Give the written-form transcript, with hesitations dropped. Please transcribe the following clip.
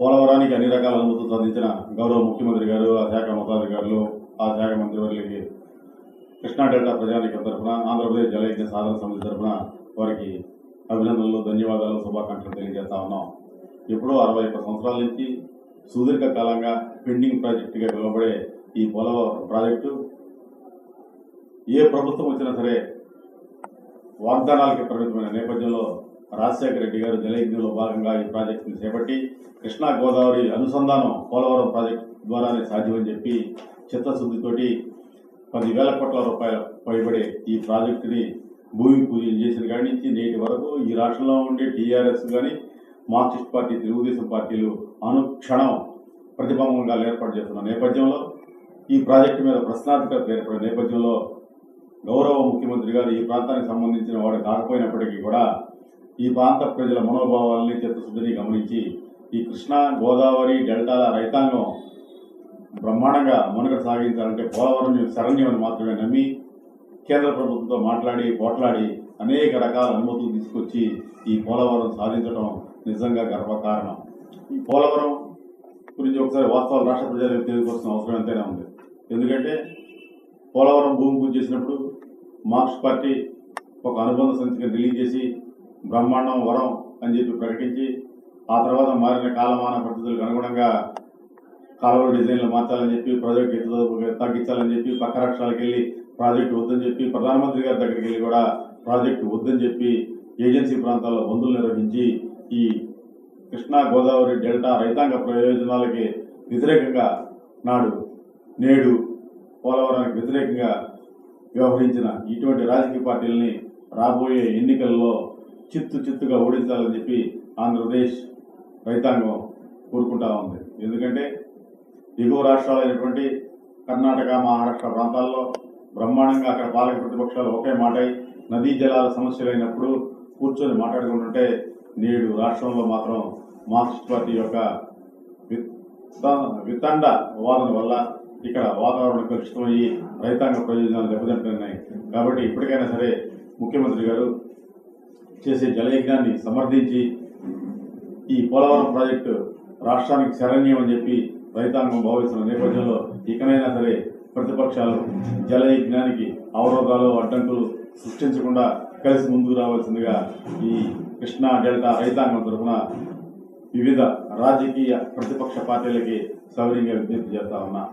పోలవరానికి అన్ని రకాల అనుమతులు సాధించిన గౌరవ ముఖ్యమంత్రి గారు, ఆ శాఖ ఉన్నతాధికారులు, ఆ శాఖ మంత్రివర్యులకి కృష్ణా డెల్టా ప్రజానీకం తరఫున, ఆంధ్రప్రదేశ్ జలయజ్ఞ సాధన సమితి తరఫున వారికి అభినందనలు, ధన్యవాదాలు, శుభాకాంక్షలు తెలియజేస్తా ఉన్నాం. ఎప్పుడో 61 సంవత్సరాల నుంచి సుదీర్ఘకాలంగా పెండింగ్ ప్రాజెక్టుగా పిలువబడే ఈ పోలవరం ప్రాజెక్టు ఏ ప్రభుత్వం వచ్చినా సరే వాగ్దానాలకి పరిమితమైన నేపథ్యంలో రాజశేఖర రెడ్డి గారు జలయజ్ఞంలో భాగంగా ఈ ప్రాజెక్టును చేపట్టి కృష్ణా గోదావరి అనుసంధానం పోలవరం ప్రాజెక్టు ద్వారానే సాధ్యమని చెప్పి చిత్తశుద్ధితోటి 10,000 కోట్ల రూపాయల పైబడే ఈ ప్రాజెక్టుని భూమి పూజ చేసిన కాడి నుంచి నేటి వరకు ఈ రాష్ట్రంలో ఉండే టీఆర్ఎస్ కానీ, మార్క్సిస్ట్ పార్టీ, తెలుగుదేశం పార్టీలు అనుక్షణం ప్రతిబంధంగా ఏర్పాటు చేస్తున్న నేపథ్యంలో, ఈ ప్రాజెక్టు మీద ప్రశ్నార్థకత ఏర్పడిన నేపథ్యంలో గౌరవ ముఖ్యమంత్రి గారు ఈ ప్రాంతానికి సంబంధించిన వాడు కాకపోయినప్పటికీ కూడా ఈ ప్రాంత ప్రజల మనోభావాలని, చిత్తశుద్ధిని గమనించి ఈ కృష్ణా గోదావరి డెల్టాల రైతాంగం బ్రహ్మాండంగా మనుగడ సాగించాలంటే పోలవరం శరణ్యం అని మాత్రమే నమ్మి కేంద్ర ప్రభుత్వంతో మాట్లాడి పోట్లాడి అనేక రకాల అనుమతులు తీసుకొచ్చి ఈ పోలవరం సాధించడం నిజంగా గర్వకారణం. ఈ పోలవరం గురించి ఒకసారి వాస్తవాలు రాష్ట్ర ప్రజలకు తెలియవలసిన అవసరం ఎంతైనా ఉంది. ఎందుకంటే పోలవరం భూమి పూజ చేసినప్పుడు మార్క్స్ పార్టీ ఒక అనుబంధ సంచికను రిలీజ్ చేసి బ్రహ్మాండం వరం అని చెప్పి ప్రకటించి, ఆ తర్వాత మారిన కాలమాన పరిస్థితులకు అనుగుణంగా కాలువల డిజైన్లు మార్చాలని చెప్పి, ప్రాజెక్టు ఎత్తు తగ్గించాలని చెప్పి, పక్క రాష్ట్రాలకు వెళ్ళి ప్రాజెక్టు వద్దని చెప్పి, ప్రధానమంత్రి గారి దగ్గరికి వెళ్ళి కూడా ప్రాజెక్టు వద్దని చెప్పి ఏజెన్సీ ప్రాంతాల్లో బంధులు నిర్వహించి ఈ కృష్ణా గోదావరి డెల్టా రైతాంగ ప్రయోజనాలకి వ్యతిరేకంగా నేడు పోలవరానికి వ్యతిరేకంగా వ్యవహరించిన ఇటువంటి రాజకీయ పార్టీలని రాబోయే ఎన్నికల్లో చిత్తుగా ఓడించాలని చెప్పి ఆంధ్రప్రదేశ్ రైతాంగం కోరుకుంటా ఉంది. ఎందుకంటే ఎగువ రాష్ట్రాలైనటువంటి కర్ణాటక, మహారాష్ట్ర ప్రాంతాల్లో బ్రహ్మాండంగా అక్కడ పాలక ప్రతిపక్షాలు ఒకే మాటై నదీ జలాల సమస్యలైనప్పుడు కూర్చొని మాట్లాడుకుంటుంటే, నేడు రాష్ట్రంలో మాత్రం మార్క్సిస్ట్ పార్టీ యొక్క వితండ వాదన వల్ల ఇక్కడ వాతావరణం కలుషితమయ్యి రైతాంగ ప్రయోజనాలు దెబ్బతింటున్నాయి. కాబట్టి ఇప్పటికైనా సరే ముఖ్యమంత్రి గారు చేసే జలయజ్ఞాన్ని సమర్థించి ఈ పోలవరం ప్రాజెక్టు రాష్ట్రానికి శరణ్యం అని చెప్పి రైతాంగం భావిస్తున్న నేపథ్యంలో ఇకనైనా సరే ప్రతిపక్షాలు జలయజ్ఞానికి అవరోధాలు, అడ్డంకులు సృష్టించకుండా కలిసి ముందుకు రావాల్సిందిగా ఈ కృష్ణా డెల్టా రైతాంగం తరఫున వివిధ రాజకీయ ప్రతిపక్ష పార్టీలకి సవినయంగా విజ్ఞప్తి చేస్తా ఉన్నా.